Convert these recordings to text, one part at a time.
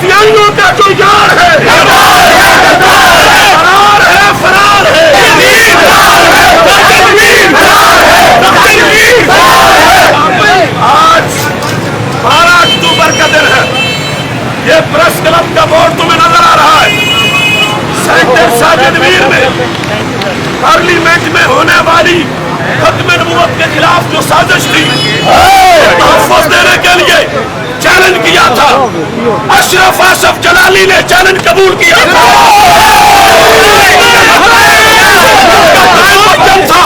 कादियानियों का जो यार है, फरार है। आज 12 अक्टूबर का दिन है। ये प्रेस क्लब का बोर्ड तुम्हें नजर आ रहा है। सेक्टर साजिद मीर में पार्लियामेंट में होने वाली खत्म नबूवत के खिलाफ जो साजिश थी, तहफ़्फ़ुज़ देने के लिए चैलेंज किया था। अशरफ आसफ जलाली ने चैलेंज कबूल किया था। था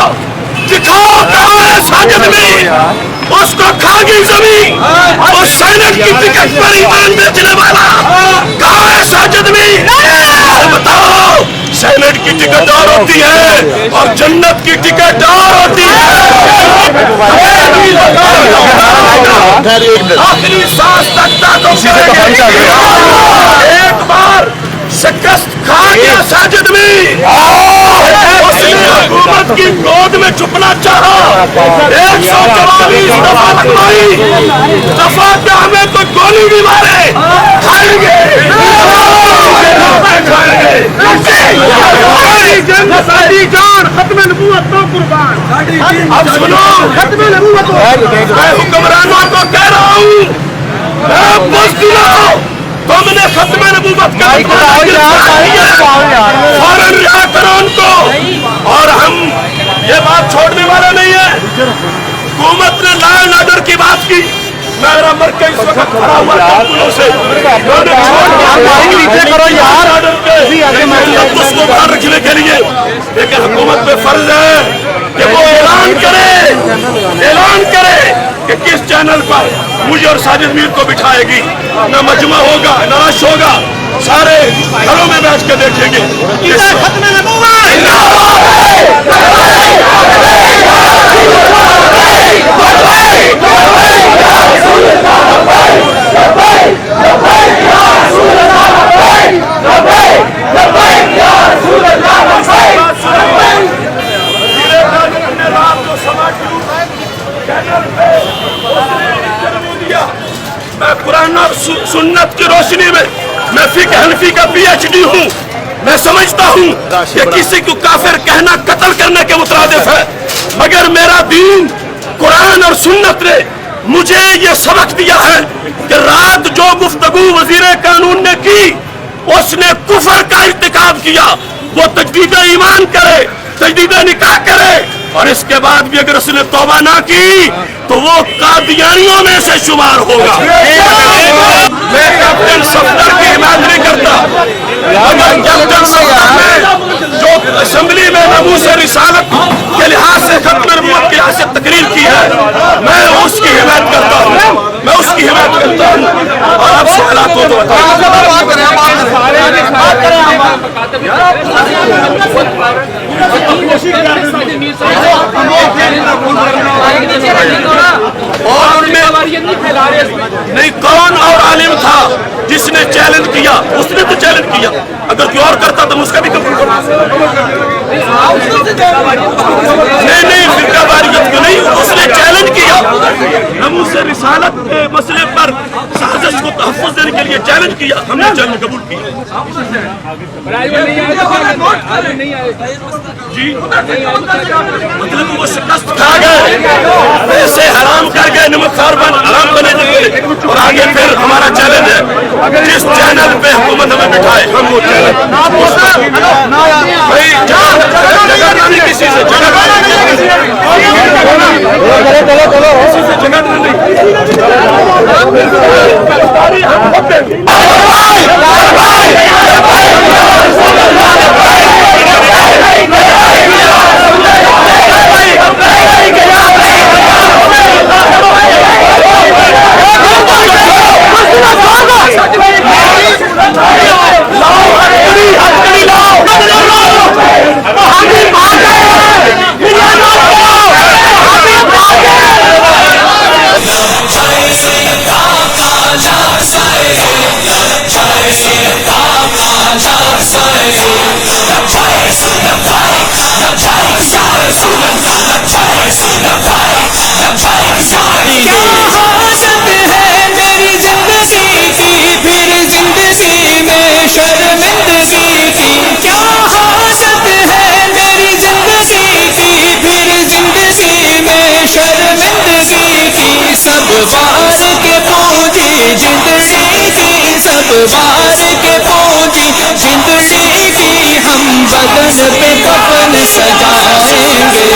दिखाओ कहाँ है साजिद मीर, उसको खागी जमीन और सेनेट की टिकट पर ईमान बेचने वाला कहाँ है साजिद मीर? बताओ, सेनेट की टिकट और होती है और जन्नत की टिकट और होती है। आखिरी सांस तक तो एक बार शिकस्त खा गया साजिद मीर। उसने हुकूमत की गोद में छुपना चाहा। 144 दफा लगवाई, दफा क्या हमें तो गोली भी मारे खाएंगे। अब सुनो, मैं हुक्मरानों को कह रहा हूँ, तुमने खत्म नबूवत का फौरन रिहा करो उनको। और हम ये बात छोड़ने वाला नहीं है। हुकूमत ने लॉ एंड ऑर्डर की बात की, मेरा मरकज इस वक्त खड़ा हुआ कारकुनों से उसको बाहर रखने के लिए, लेकिन हुकूमत पे फर्ज है कि वो ऐलान करे कि किस चैनल पर मुझे और साजिद मीर को बिठाएगी। न मजमा होगा, न रश होगा, सारे घरों में बैठ के देखेंगे। मैं कुरान और सुन्नत की रोशनी में, मैं फिक़्ह हनफी का PhD हूँ। मैं समझता हूँ कि किसी को काफिर कहना कत्ल करने के मुतरादिफ है, मगर मेरा दीन कुरान और सुन्नत ने मुझे ये सबक दिया है कि रात जो गुफ्तगू वजीर कानून ने की, उसने कुफर का इर्तिकाब किया। वो तजदीद ईमान करे, तजदीद निकाह करे, और इसके बाद भी अगर उसने तौबा ना की तो वो कादियानियों में से शुमार होगा। मैं कैप्टन सफदर की हिमायत नहीं करता, मगर कैप्टन सफदर ने जो असेंबली में नमूसे रिसालत के लिहाज से खत्म नबूवत के लिहाज से तकरीर की है, मैं उसकी हिमायत करता हूँ, मैं उसकी हिमायत करता हूँ। और अब सवालात हो तो बताइए। और उनमें नहीं, कौन और आलिम था जिसने चैलेंज किया? उसने तो चैलेंज किया। अगर कोई और करता तो उसका भी कबूल करना। नहीं, फिरका वारियत को नहीं, उसने चैलेंज किया। नमूसे रिसालत के मसले पर साजिश को तहफ़्फ़ुज़ देने के लिए चैलेंज किया, हमने चैलेंज कबूल किया। जी, मतलब वो शिकस्त खा गए, पैसे हराम कर गए, नमकदार हराम बने थे। और आगे फिर हमारा चैलेंज है, जिस चैनल पे हुकूमत हमें बिठाए हम वो चैनल भाई जगह नहीं, किसी से जगह اتوار کے پونجی جندڑی کی ہم بدن پہ کفن سجائیں گے.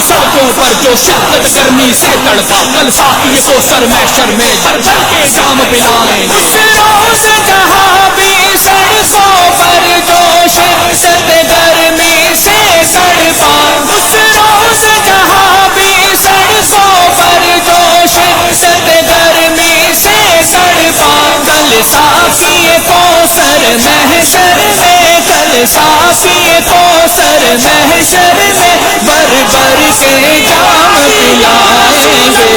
سڑکوں پر جو شدت گرمی سے تڑپا کل ساتھی کو سر میں شرمے جھر جھر کے جام پلائیں. اس روز جہاں بھی سڑکوں پر جو شدت گرمی سے تڑپا اس روز جہاں بھی سڑکوں پر جو شدت گرمی سے تڑپا کل ساتھی کو سر محشر میں کل ساتھی کو سر محشر میں بر بر کے جام پلائیں گے.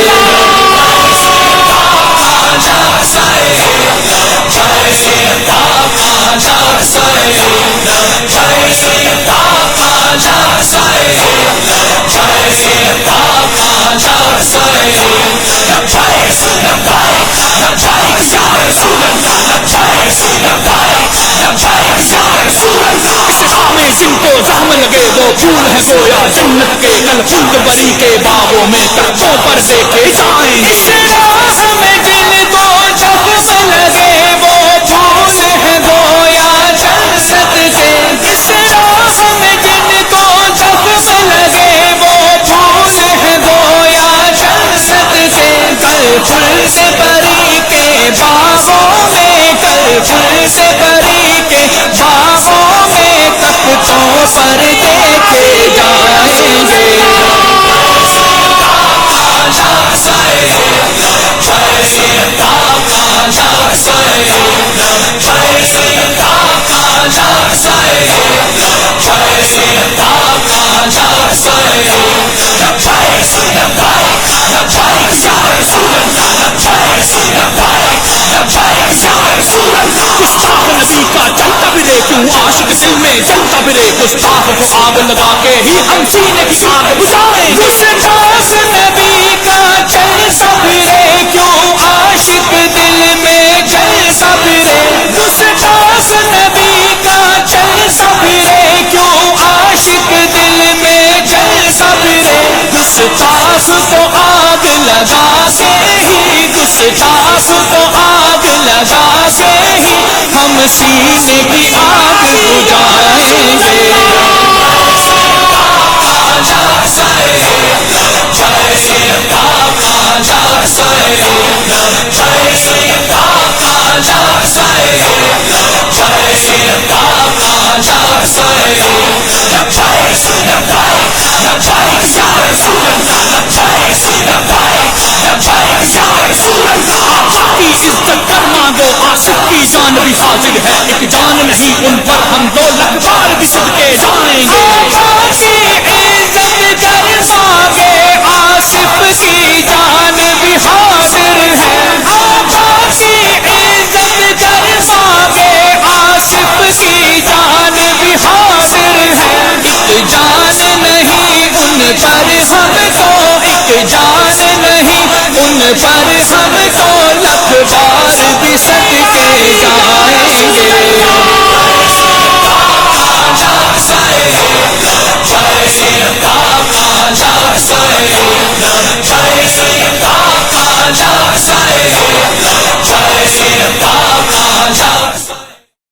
جن کو زخم لگے وہ پھول ہے گویا جنت کے کل خلد بری کے باغوں میں تختوں پر دیکھے جائیں گے. اس راہ میں جن کو زخم لگے وہ پھول ہے گویا جنت کے. اس راہ میں جن کو زخم لگے وہ پھول ہے گویا جنت کے. کل خلد بری کے باغوں میں کل خلد بری کے باغوں میں تختوں پر دیکھے جائیں گے. نبی کا چلتا بھی رے کیوں عاشق دل میں جلتا بھی رے گستاخ کو آگ لگا کے ہی ہم سینے کی آگ بجھائیں. گستاخ نبی کا چلتا بھی رے کیوں عاشق دل میں جلتا بھی رے. گستاخ نبی کا چلتا بھی رے کیوں عاشق دل میں جلتا بھی رے. گستاخ کو آگ لگا کے ہی گستاخ کو آگ لگا کے ہی ہم سینے کی آگ بجھائیں گے. عاشق کی جان بھی حاضر ہے ایک جان نہیں ان پر ہم 2 لکھ بار بھی صدقے جائیں گے. آقا کی عزت کروا کے آصف کی جان بھی حاضر ہے. آقا کی عزت کروا کے آصف کی جان بھی حاضر ہے. ایک جان نہیں ان پر ہم کو ایک جان نہیں ان پر ہم